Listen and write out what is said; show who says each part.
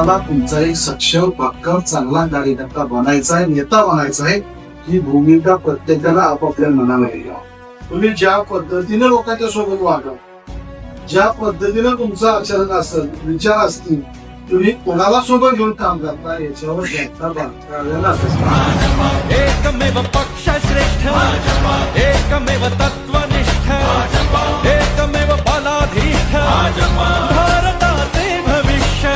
Speaker 1: तुम्हाला तुमचा एक सक्षम भक्कम चांगला कार्यकर्ता बनायचा आहे, नेता बनायचा आहे, ही भूमिका प्रत्येकाला आपापल्या मनामध्ये घ्या. तुम्ही ज्या पद्धतीने लोकांच्या सोबत वागा, ज्या पद्धतीने तुमचं आचरण असेल, विचार असतील, तुम्ही कोणाला सोबत घेऊन काम करता याच्यावर जनता बांधलेला
Speaker 2: एकमेव पक्ष श्रेष्ठ, एकमेव तत्वनिष्ठ, एकमेव बलाधीष्ठ, भारताचे भविष्य.